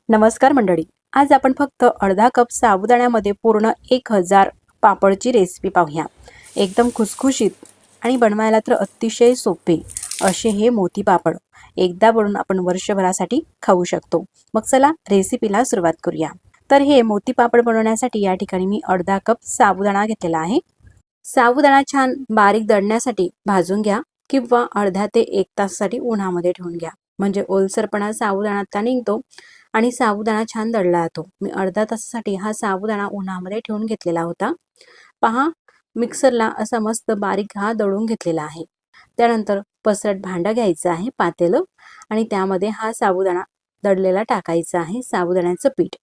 नमस्कार मंडळी, आज आपण फक्त अर्धा कप साबुदाण्यामध्ये पूर्ण 1000 पापडची रेसिपी पाहूया। एकदम खुसखुशीत आणि बनवायला तर अतिशय सोपे असे हे मोती पापड एकदा बनवून आपण वर्षभरासाठी खाऊ शकतो। मग चला रेसिपीला सुरुवात करूया। तर हे मोती पापड बनवण्यासाठी या ठिकाणी मी अर्धा कप साबुदाणा घेतलेला आहे। साबुदाणा छान बारीक दळण्यासाठी भाजून घ्या किंवा अर्धा ते 1 तासासाठी उन्हामध्ये ठेवून घ्या, म्हणजे ओलसरपणा साबुदाण्यातला निघतो आणि साबुदाणा छान दळला जातो। मी अर्धा तासासाठी हा साबुदाणा उन्हामध्ये ठेवून घेतलेला होता। पहा, मिक्सरला असा मस्त बारीक हा दळून घेतलेला आहे। त्यानंतर पसरट भांडं घ्यायचं आहे, पातेलं, आणि त्यामध्ये हा साबुदाणा दळलेला टाकायचा आहे, साबुदाण्याचं पीठ।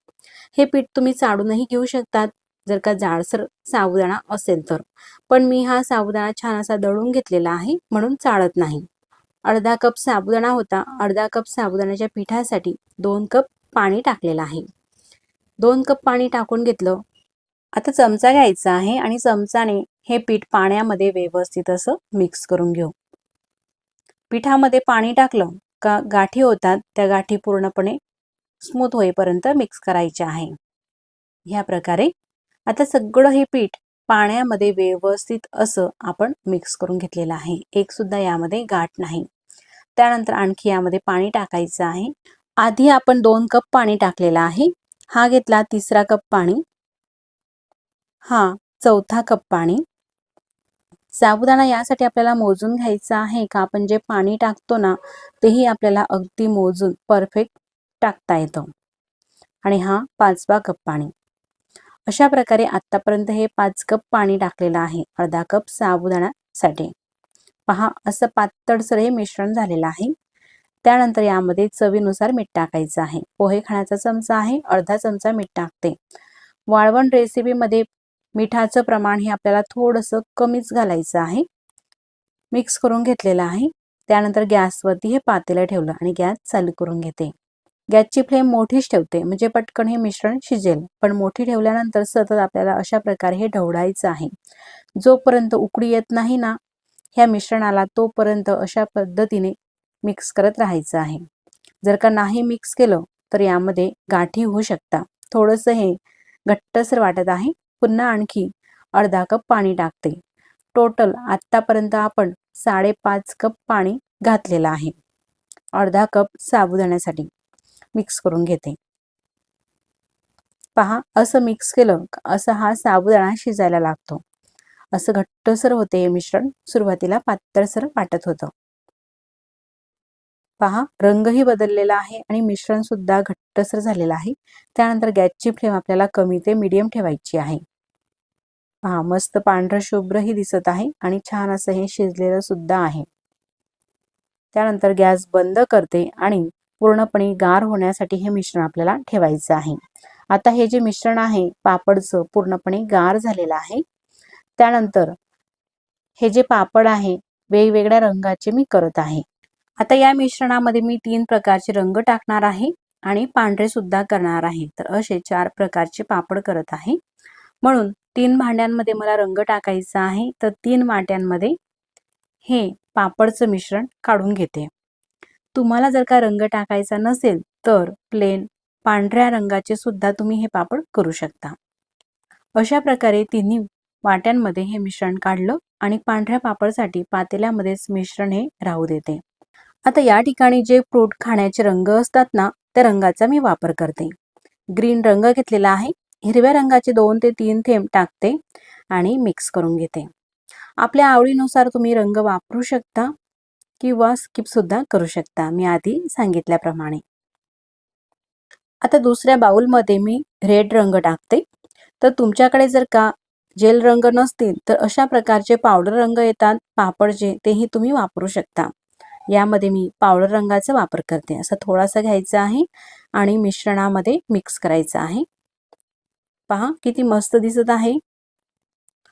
हे पीठ तुम्ही चाळूनही घेऊ शकतात जर का जाडसर साबुदाणा असेल तर, पण मी हा साबुदाणा छान असा दळून घेतलेला आहे म्हणून चाळत नाही। अर्धा कप साबुदाणा होता। अर्धा कप साबुदाण्याच्या पिठासाठी 2 कप पाणी टाकलेलं आहे। 2 कप पाणी टाकून घेतलं। आता चमचा घ्यायचा आहे आणि चमचाने हे पीठ पाण्यामध्ये व्यवस्थित असं मिक्स करून घेऊ। पिठामध्ये पाणी टाकलं का गाठी होतात, त्या गाठी पूर्णपणे स्मूथ होईपर्यंत मिक्स करायचे आहे। ह्या प्रकारे आता सगळं हे पीठ पाण्यामध्ये व्यवस्थित असं आपण मिक्स करून घेतलेलं आहे, एक सुद्धा यामध्ये गाठ नाही। त्यानंतर आणखी यामध्ये पाणी टाकायचं आहे। आधी आपण 2 कप पाणी टाकलेलं आहे, हा घेतला 3रा कप पाणी, हा 4था कप पाणी। साबुदाणा यासाठी आपल्याला मोजून घ्यायचा आहे का आपण जे पाणी टाकतो ना तेही आपल्याला अगदी मोजून परफेक्ट टाकता येतं। आणि हा 5वा कप पाणी। अशा प्रकारे आतापर्यंत हे 5 कप पाणी टाकलेलं आहे अर्धा कप साबुदाण्यासाठी। पहा, असं पातळसर हे मिश्रण झालेलं आहे। त्यानंतर यामध्ये चवीनुसार मीठ टाकायचं आहे। पोहे खाण्याचा चमचा आहे, अर्धा चमचा मीठ टाकते। वाळवण रेसिपीमध्ये मिठाचं प्रमाण हे आपल्याला थोडंसं कमीच घालायचं आहे। मिक्स करून घेतलेलं आहे। त्यानंतर गॅसवरती हे पातेलं ठेवलं आणि गॅस चालू करून घेते। गॅसची फ्लेम मोठीच ठेवते म्हणजे पटकन हे मिश्रण शिजेल, पण मोठी ठेवल्यानंतर सतत आपल्याला अशा प्रकारे हे ढवळायचं आहे। जोपर्यंत उकळी येत नाही ना ह्या मिश्रणाला, तोपर्यंत अशा पद्धतीने मिक्स करत राहायचं आहे। जर का नाही मिक्स केलं तर यामध्ये गाठी होऊ शकतात। थोडंसं हे घट्टसर वाटत आहे, पुन्हा आणखी अर्धा कप पाणी टाकते। टोटल आतापर्यंत आपण 5.5 कप पाणी घातलेलं आहे अर्धा कप साबुदाण्यासाठी। मिक्स करून घेते। पहा, असं मिक्स केलं असं हा साबुदाणा शिजायला लागतो। असं घट्टसर होते हे मिश्रण, सुरुवातीला पातळसर वाटत होतं। पहा, रंगही बदललेला आहे आणि मिश्रण सुद्धा घट्टसर झालेलं आहे। त्यानंतर गॅसची फ्लेम आपल्याला कमी ते मीडियम ठेवायची आहे। पहा, मस्त पांढरं शुभ्रही दिसत आहे आणि छान असं हे शिजलेलं सुद्धा आहे। त्यानंतर गॅस बंद करते आणि पूर्णपणे गार होण्यासाठी हे मिश्रण आपल्याला ठेवायचं आहे। आता हे जे मिश्रण आहे पापडचं पूर्णपणे गार झालेलं आहे। त्यानंतर हे जे पापड आहे वेगवेगळ्या रंगाचे मी करत आहे। आता या मिश्रणामध्ये मी 3 प्रकारचे रंग टाकणार आहे आणि पांढरे सुद्धा करणार आहे। तर असे 4 प्रकारचे पापड करत आहे, म्हणून 3 भांड्यांमध्ये मला रंग टाकायचा आहे। तर 3 वाट्यांमध्ये हे पापडचं मिश्रण काढून घेते। तुम्हाला जर का रंग टाकायचा नसेल तर प्लेन पांढऱ्या रंगाचे सुद्धा तुम्ही हे पापड करू शकता। अशा प्रकारे 3 वाट्यांमध्ये हे मिश्रण काढलं आणि पांढऱ्या पापडसाठी पातेल्यामध्येच मिश्रण हे राहू देते। आता या ठिकाणी जे फ्रूट खाण्याचे रंग असतात ना त्या रंगाचा मी वापर करते। ग्रीन रंग घेतलेला आहे, हिरव्या रंगाचे 2 ते 3 थेंब टाकते आणि मिक्स करून घेते। आपल्या आवडीनुसार तुम्ही रंग वापरू शकता किंवा स्किप सुद्धा करू शकता, मी आधी सांगितल्याप्रमाणे। आता दुसऱ्या बाउलमध्ये मी रेड रंग टाकते। तर तुमच्याकडे जर का जेल रंग नसतील तर अशा प्रकारचे पावडर रंग येतात पापडचे, तेही तुम्ही वापरू शकता। यामध्ये मी पावडर रंगाचा वापर करते। असं थोडासा घ्यायचा आहे आणि मिश्रणामध्ये मिक्स करायचं आहे। पहा, किती मस्त दिसत आहे।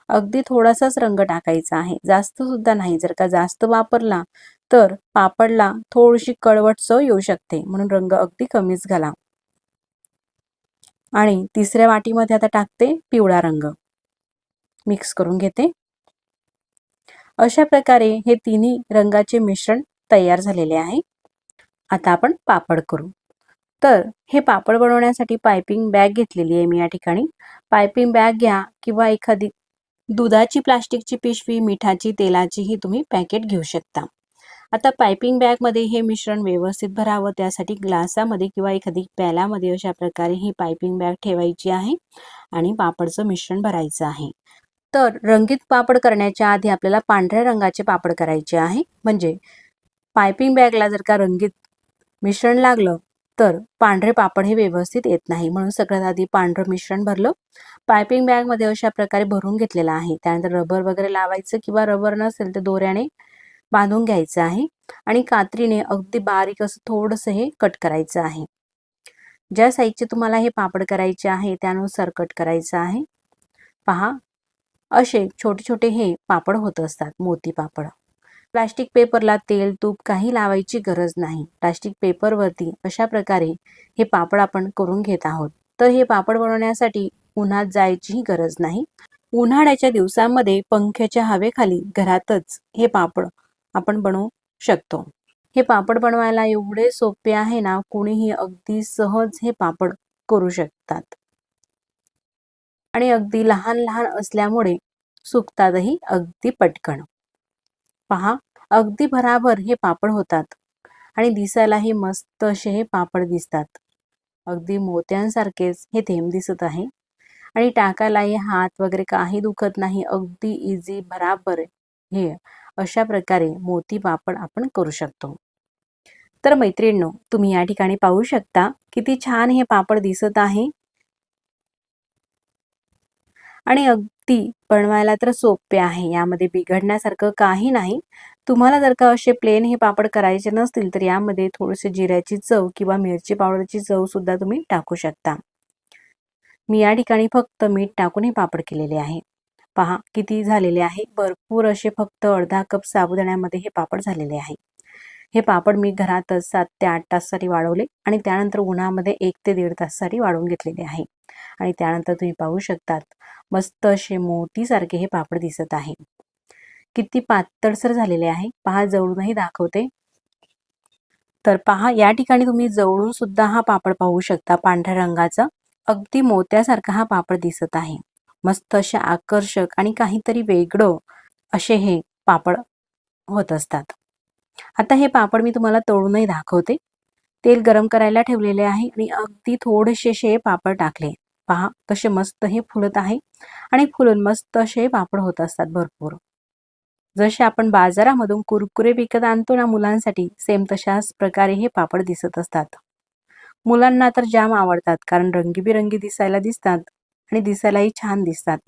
अगदी थोडासाच रंग टाकायचा आहे, जास्त सुद्धा नाही। जर का जास्त वापरला तर पापडला थोडीशी कडवट चव येऊ शकते, म्हणून रंग अगदी कमीच घाला। आणि तिसऱ्या वाटीमध्ये आता टाकते पिवळा रंग, मिक्स करून घेते। अशा प्रकारे हे तिन्ही रंगाचे मिश्रण तयार झालेले आहे। आता आपण पापड करू। तर हे पापड बनवण्यासाठी पायपिंग बॅग घेतलेली आहे मी या ठिकाणी. पायपिंग बॅग घ्या किंवा एखादी दुधाची प्लास्टिकची पिशवी, मिठाची, तेलाचीही तुम्ही पॅकेट घेऊ शकता. आता पायपिंग बॅगमध्ये हे मिश्रण व्यवस्थित भरावं, त्यासाठी ग्लासामध्ये किंवा एखादी प्याल्यामध्ये अशा प्रकारे ही पायपिंग बॅग ठेवायची आहे आणि पापडचं मिश्रण भरायचं आहे. तर रंगीत पापड करण्याच्या आधी आपल्याला पांढऱ्या रंगाचे पापड करायचे आहे. म्हणजे पायपिंग बॅगला जर का रंगीत मिश्रण लागलं तर पांढरे पापड हे व्यवस्थित येत नाही, म्हणून सगळ्यात आधी पांढरं मिश्रण भरलं. पायपिंग बॅगमध्ये अशा प्रकारे भरून घेतलेलं आहे. त्यानंतर रबर वगैरे लावायचं किंवा रबर नसेल तर दोऱ्याने बांधून घ्यायचं आहे आणि कात्रीने अगदी बारीक असं थोडंसं हे कट करायचं आहे. ज्या साईजचे तुम्हाला हे पापड करायचे आहे त्यानुसार कट करायचं आहे. पहा, असे छोटे छोटे हे पापड होत असतात, मोती पापड. प्लास्टिक पेपरला तेल तूप काही लावायची गरज नाही. प्लास्टिक पेपरवरती अशा प्रकारे हे पापड आपण करून घेत आहोत. तर हे पापड बनवण्यासाठी उन्हात जायचीही गरज नाही. उन्हाळ्याच्या दिवसांमध्ये पंख्याच्या हवेखाली घरातच हे पापड आपण बनवू शकतो. हे पापड बनवायला एवढे सोपे आहे ना, कोणीही अगदी सहज हे पापड करू शकतात आणि अगदी लहान लहान असल्यामुळे सुकतातही अगदी पटकन. पहा, अगदी भराभर हे पापड होतात आणि दिसायलाही मस्त असे हे पापड दिसतात. अगदी मोत्यांसारखेच हे थेंब दिसत आहे आणि टाकायलाही हात वगैरे काही दुखत नाही. अगदी इझी भराभर हे अशा प्रकारे मोती पापड आपण करू शकतो. तर मैत्रिणींनो, तुम्ही या ठिकाणी पाहू शकता किती छान हे पापड दिसत आहे आणि अगदी बनवायला तर सोपे आहे. यामध्ये बिघडण्यासारखं काही नाही. तुम्हाला जर का असे प्लेन हे पापड करायचे नसतील तर यामध्ये थोडेसे जिऱ्याची चव किंवा मिरची पावडरची चव सुद्धा तुम्ही टाकू शकता. मी या ठिकाणी फक्त मीठ टाकून हे पापड केलेले आहे. पहा किती झालेले आहे. भरपूर असे फक्त अर्धा कप साबुदाण्यामध्ये हे पापड झालेले आहे. हे पापड मी घरातच 7 ते 8 तासासाठी वाळवले आणि त्यानंतर उन्हामध्ये 1 ते 1.5 तासासाठी वाळवून घेतलेले आहे आणि त्यानंतर तुम्ही पाहू शकतात मस्त असे मोतीसारखे हे पापड दिसत आहे. किती पातळसर झालेले आहे. पहा, जवळूनही दाखवते. तर पहा, या ठिकाणी तुम्ही जवळून सुद्धा हा पापड पाहू शकता. पांढऱ्या रंगाचा अगदी मोत्यासारखा हा पापड दिसत आहे. मस्त असे आकर्षक आणि काहीतरी वेगळं असे हे पापड होत असतात. आता हे पापड मी तुम्हाला तळूनही दाखवते. तेल गरम करायला ठेवलेले आहे आणि अगदी थोडेसे हे पापड टाकले. पहा कसे मस्त हे फुलत आहे आणि फुलून मस्त असे पापड होत असतात भरपूर. जसे आपण बाजारामधून कुरकुरे विकत आणतो ना मुलांसाठी, सेम तशाच प्रकारे हे पापड दिसत असतात. मुलांना तर जाम आवडतात कारण रंगीबिरंगी दिसायला दिसतात आणि दिसायलाही छान दिसतात.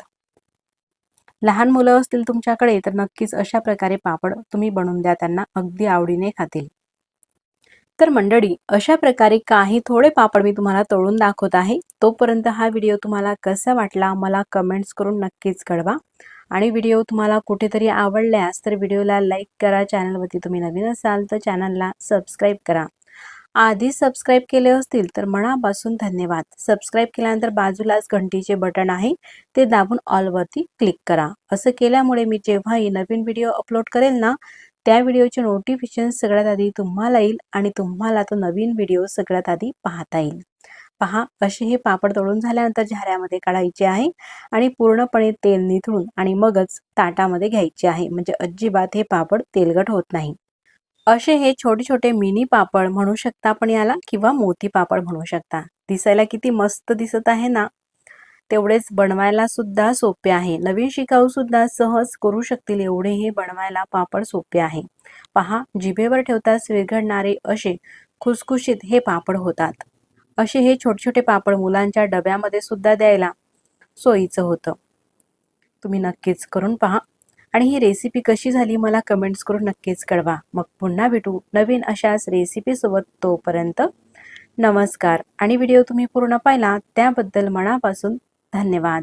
लहान मुलं असतील तुमच्याकडे तर नक्कीच अशा प्रकारे पापड तुम्ही बनवून द्या, त्यांना अगदी आवडीने खातील. तर मंडळी, अशा प्रकारे काही थोडे पापड मी तुम्हाला तळून दाखवत आहे. तोपर्यंत हा व्हिडिओ तुम्हाला कसा वाटला मला कमेंट्स करून नक्कीच कळवा आणि व्हिडिओ तुम्हाला कुठेतरी आवडल्यास तर व्हिडिओला लाईक करा. चॅनलवरती तुम्ही नवीन असाल तर चॅनलला सबस्क्राईब करा. आधी सबस्क्राईब केले असतील तर मनापासून धन्यवाद. सबस्क्राईब केल्यानंतर बाजूलाच घंटीचे बटन आहे, ते दाबून ऑलवरती क्लिक करा. असं केल्यामुळे मी जेव्हाही नवीन व्हिडिओ अपलोड करेल ना, त्या व्हिडिओचे नोटिफिकेशन सगळ्यात आधी तुम्हाला येईल आणि तुम्हाला तो नवीन व्हिडिओ सगळ्यात आधी पाहता येईल. पहा, असे हे पापड तळून झाल्यानंतर झाऱ्यामध्ये काढायचे आहे आणि पूर्णपणे तेल निथळून आणि मगच ताटामध्ये घ्यायचे आहे. म्हणजे अजिबात हे पापड तेलकट होत नाही. असे हे छोटे छोटे मिनी पापड म्हणू शकता आपण याला किंवा मोती पापड म्हणू शकता. दिसायला किती मस्त दिसत आहे ना, तेवढेच बनवायला सुद्धा सोपे आहे. नवीन शिकाऊ सुद्धा सहज करू शकतील एवढे हे बनवायला पापड सोपे आहे. पहा, जिभेवर ठेवताच विरघळणारे असे खुसखुशीत हे पापड होतात. असे हे छोटे छोटे पापड मुलांच्या डब्यामध्ये सुद्धा द्यायला सोयीचं होतं. तुम्ही नक्कीच करून पहा आणि ही रेसिपी कशी झाली मला कमेंट्स करून नक्कीच कळवा. मग पुन्हा भेटू नवीन अशाच रेसिपीसोबत. तोपर्यंत नमस्कार आणि व्हिडिओ तुम्ही पूर्ण पाहिला त्याबद्दल मनापासून धन्यवाद.